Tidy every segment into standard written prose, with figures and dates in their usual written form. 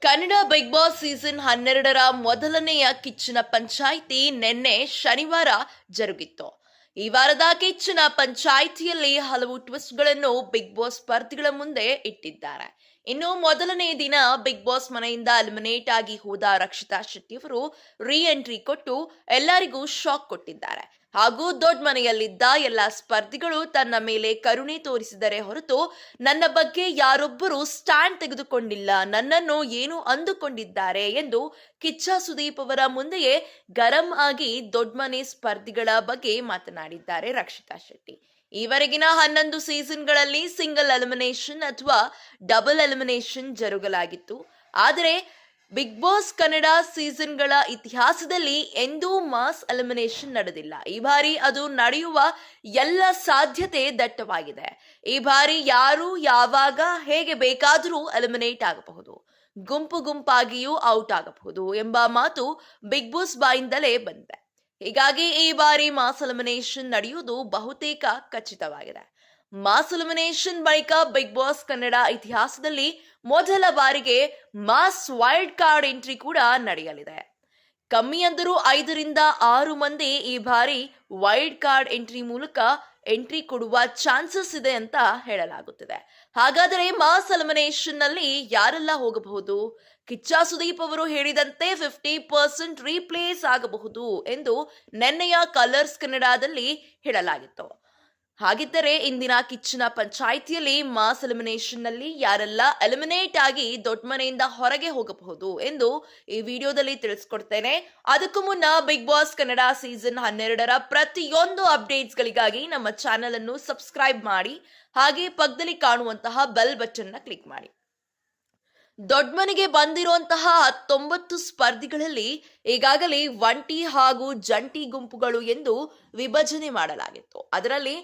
Kannada big boss season 12ರ ಮೊದಲನೆಯ ಕಿಚ್ಚನ ಪಂಚಾಯಿತಿ ನಿನ್ನೆ ಶನಿವಾರ ಜರುಗಿತ್ತು. ಈ ವಾರದ ಕಿಚ್ಚನ ಪಂಚಾಯಿತಿಯಲ್ಲಿ ಹಲವು ಟ್ವಿಸ್ಟ್ಗಳನ್ನು ಬಿಗ್ ಬಾಸ್ ಸ್ಪರ್ಧಿಗಳ ಮುಂದೆ ಇಟ್ಟಿದ್ದಾರೆ. ಇನ್ನು ಮೊದಲನೇ ದಿನ ಬಿಗ್ ಬಾಸ್ ಮನೆಯಿಂದ ಎಲಿಮಿನೇಟ್ ಆಗಿ ಹೋದ ರಕ್ಷಿತಾ ಶೆಟ್ಟಿ ಅವರು ರೀ ಎಂಟ್ರಿ ಕೊಟ್ಟು ಎಲ್ಲರಿಗೂ ಶಾಕ್ ಕೊಟ್ಟಿದ್ದಾರೆ. ಹಾಗೂ ದೊಡ್ಡ ಮನೆಯಲ್ಲಿದ್ದ ಎಲ್ಲ ಸ್ಪರ್ಧಿಗಳು ತನ್ನ ಮೇಲೆ ಕರುಣೆ ತೋರಿಸಿದರೆ ಹೊರತು ನನ್ನ ಬಗ್ಗೆ ಯಾರೊಬ್ಬರು ಸ್ಟ್ಯಾಂಡ್ ತೆಗೆದುಕೊಂಡಿಲ್ಲ, ನನ್ನನ್ನು ಏನು ಅಂದುಕೊಂಡಿದ್ದಾರೆ ಎಂದು ಕಿಚ್ಚ ಸುದೀಪ್ ಅವರ ಮುಂದೆಯೇ ಗರಂ ಆಗಿ ದೊಡ್ಡ ಮನೆ ಸ್ಪರ್ಧಿಗಳ ಬಗ್ಗೆ ಮಾತನಾಡಿದ್ದಾರೆ ರಕ್ಷಿತಾ ಶೆಟ್ಟಿ. ಈವರೆಗಿನ 11 ಸೀಸನ್ಗಳಲ್ಲಿ ಸಿಂಗಲ್ ಎಲಿಮಿನೇಷನ್ ಅಥವಾ ಡಬಲ್ ಎಲಿಮಿನೇಷನ್ ಜರುಗಲಾಗಿತ್ತು. ಆದರೆ ಬಿಗ್ ಬಾಸ್ ಕನ್ನಡ ಸೀಸನ್ಗಳ ಇತಿಹಾಸದಲ್ಲಿ ಎಂದೂ ಮಾಸ್ ಎಲಿಮಿನೇಷನ್ ನಡೆದಿಲ್ಲ. ಈ ಬಾರಿ ಅದು ನಡೆಯುವ ಎಲ್ಲ ಸಾಧ್ಯತೆ ದಟ್ಟವಾಗಿದೆ. ಈ ಬಾರಿ ಯಾರು ಯಾವಾಗ ಹೇಗೆ ಬೇಕಾದರೂ ಎಲಿಮಿನೇಟ್ ಆಗಬಹುದು, ಗುಂಪು ಗುಂಪಾಗಿಯೂ ಔಟ್ ಆಗಬಹುದು ಎಂಬ ಮಾತು ಬಿಗ್ ಬಾಸ್ ಬಾಯಿಂದಲೇ ಬಂದಿದೆ. ಹೀಗಾಗಿ ಈ ಬಾರಿ ಮಾಸ್ ಎಲಿಮಿನೇಷನ್ ನಡೆಯುವುದು ಬಹುತೇಕ ಖಚಿತವಾಗಿದೆ. ಮಾಸ್ ಎಲಿಮಿನೇಷನ್ ಬಳಿಕ ಬಿಗ್ ಬಾಸ್ ಕನ್ನಡ ಇತಿಹಾಸದಲ್ಲಿ ಮೊದಲ ಬಾರಿಗೆ ಮಾಸ್ ವೈಲ್ಡ್ ಕಾರ್ಡ್ ಎಂಟ್ರಿ ಕೂಡ ನಡೆಯಲಿದೆ. ಕಮ್ಮಿ ಅಂದರೂ 5ರಿಂದ 6 ಮಂದಿ ಈ ಬಾರಿ ವೈಲ್ಡ್ ಕಾರ್ಡ್ ಎಂಟ್ರಿ ಮೂಲಕ ಎಂಟ್ರಿ ಕೊಡುವ ಚಾನ್ಸಸ್ ಇದೆ ಅಂತ ಹೇಳಲಾಗುತ್ತಿದೆ. ಹಾಗಾದರೆ ಮಾಸ್ ಎಲಿಮಿನೇಷನ್ ನಲ್ಲಿ ಯಾರೆಲ್ಲ ಹೋಗಬಹುದು? ಕಿಚ್ಚ ಸುದೀಪ್ ಅವರು ಹೇಳಿದಂತೆ 50% ರೀಪ್ಲೇಸ್ ಆಗಬಹುದು ಎಂದು ನಿನ್ನೆಯ ಕಲರ್ಸ್ ಕನ್ನಡದಲ್ಲಿ ಹೇಳಲಾಗಿತ್ತು. ಹಾಗಿದ್ದರೆ ಇಂದಿನ ಕಿಚ್ಚನ ಪಂಚಾಯಿತಿಯಲ್ಲಿ ಮಾಸ್ ಎಲಿಮಿನೇಷನ್ ನಲ್ಲಿ ಯಾರೆಲ್ಲ ಎಲಿಮಿನೇಟ್ ಆಗಿ ದೊಡ್ಡ ಮನೆಯಿಂದ ಹೊರಗೆ ಹೋಗಬಹುದು ಎಂದು ಈ ವಿಡಿಯೋದಲ್ಲಿ ತಿಳಿಸ್ಕೊಡ್ತೇನೆ. ಅದಕ್ಕೂ ಮುನ್ನ ಬಿಗ್ ಬಾಸ್ ಕನ್ನಡ ಸೀಸನ್ 12ರ ಪ್ರತಿಯೊಂದು ಅಪ್ಡೇಟ್ಸ್ಗಳಿಗಾಗಿ ನಮ್ಮ ಚಾನೆಲ್ ಅನ್ನು ಸಬ್ಸ್ಕ್ರೈಬ್ ಮಾಡಿ, ಹಾಗೆ ಪಕ್ಕದಲ್ಲಿ ಕಾಣುವಂತಹ ಬೆಲ್ ಬಟನ್ ನ ಕ್ಲಿಕ್ ಮಾಡಿ. ದೊಡ್ಡ ಮನೆಗೆ ಬಂದಿರುವಂತಹ 19 ಸ್ಪರ್ಧಿಗಳಲ್ಲಿ ಈಗಾಗಲೇ ಒಂಟಿ ಹಾಗೂ ಜಂಟಿ ಗುಂಪುಗಳು ಎಂದು ವಿಭಜನೆ ಮಾಡಲಾಗಿತ್ತು. ಅದರಲ್ಲಿ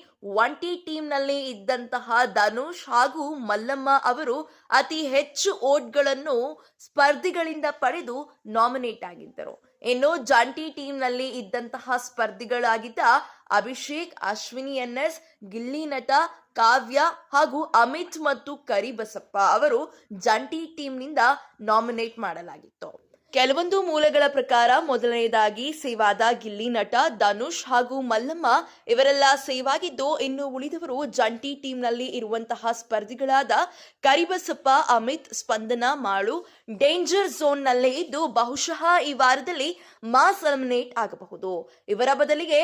ಒಂಟಿ ಟೀಮ್ನಲ್ಲಿ ಇದ್ದಂತಹ ಧನುಷ್ ಹಾಗೂ ಮಲ್ಲಮ್ಮ ಅವರು ಅತಿ ಹೆಚ್ಚು ಓಟ್ಗಳನ್ನು ಸ್ಪರ್ಧಿಗಳಿಂದ ಪಡೆದು ನಾಮಿನೇಟ್ ಆಗಿದ್ದರು. ಇನ್ನು ಜಂಟಿ ಟೀಮ್ನಲ್ಲಿ ಇದ್ದಂತಹ ಸ್ಪರ್ಧಿಗಳಾಗಿದ್ದ ಅಭಿಷೇಕ್, ಅಶ್ವಿನಿ NS, ಗಿಲ್ಲಿ ನಟ, ಕಾವ್ಯ ಹಾಗೂ ಅಮಿತ್ ಮತ್ತು ಕರಿಬಸಪ್ಪ ಅವರು ಜಂಟಿ ಟೀಮ್ನಿಂದ ನಾಮಿನೇಟ್ ಮಾಡಲಾಗಿತ್ತು. ಕೆಲವೊಂದು ಮೂಲಗಳ ಪ್ರಕಾರ ಮೊದಲನೆಯದಾಗಿ ಸೇವಾದ ಗಿಲ್ಲಿ ನಟ, ಧನುಷ್ ಹಾಗೂ ಮಲ್ಲಮ್ಮ ಇವರೆಲ್ಲ ಸೇವ್ ಆಗಿದ್ದು, ಇನ್ನು ಉಳಿದವರು ಜಂಟಿ ಟೀಮ್ನಲ್ಲಿ ಇರುವಂತಹ ಸ್ಪರ್ಧಿಗಳಾದ ಕರಿಬಸಪ್ಪ, ಅಮಿತ್, ಸ್ಪಂದನ, ಮಾಳು ಡೇಂಜರ್ ಝೋನ್ ನಲ್ಲೇ ಇದ್ದು ಬಹುಶಃ ಈ ವಾರದಲ್ಲಿ ಮಾಸ್ ಎಲಿಮಿನೇಟ್ ಆಗಬಹುದು. ಇವರ ಬದಲಿಗೆ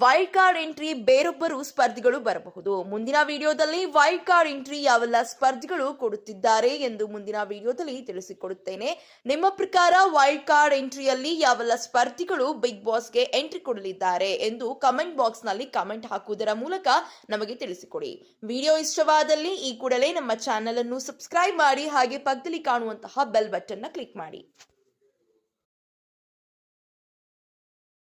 ವೈಲ್ಡ್ ಕಾರ್ಡ್ ಎಂಟ್ರಿ ಬೇರೊಬ್ಬರು ಸ್ಪರ್ಧಿಗಳು ಬರಬಹುದು. ಮುಂದಿನ ವಿಡಿಯೋದಲ್ಲಿ ವೈಲ್ಡ್ ಕಾರ್ಡ್ ಎಂಟ್ರಿ ಯಾವೆಲ್ಲ ಸ್ಪರ್ಧಿಗಳು ಕೊಡುತ್ತಿದ್ದಾರೆ ಎಂದು ಮುಂದಿನ ವಿಡಿಯೋದಲ್ಲಿ ತಿಳಿಸಿಕೊಡುತ್ತೇನೆ. ನಿಮ್ಮ ಪ್ರಕಾರ ವೈಲ್ಡ್ ಕಾರ್ಡ್ ಎಂಟ್ರಿಯಲ್ಲಿ ಯಾವೆಲ್ಲ ಸ್ಪರ್ಧಿಗಳು ಬಿಗ್ ಬಾಸ್ಗೆ ಎಂಟ್ರಿ ಕೊಡಲಿದ್ದಾರೆ ಎಂದು ಕಮೆಂಟ್ ಬಾಕ್ಸ್ ನಲ್ಲಿ ಕಮೆಂಟ್ ಹಾಕುವುದರ ಮೂಲಕ ನಮಗೆ ತಿಳಿಸಿಕೊಡಿ. ವಿಡಿಯೋ ಇಷ್ಟವಾದಲ್ಲಿ ಈ ಕೂಡಲೇ ನಮ್ಮ ಚಾನೆಲ್ ಅನ್ನು ಸಬ್ಸ್ಕ್ರೈಬ್ ಮಾಡಿ, ಹಾಗೆ ಪಕ್ಕದಲ್ಲಿ ಕಾಣುವಂತಹ ಬೆಲ್ ಬಟನ್ ನ ಕ್ಲಿಕ್ ಮಾಡಿ.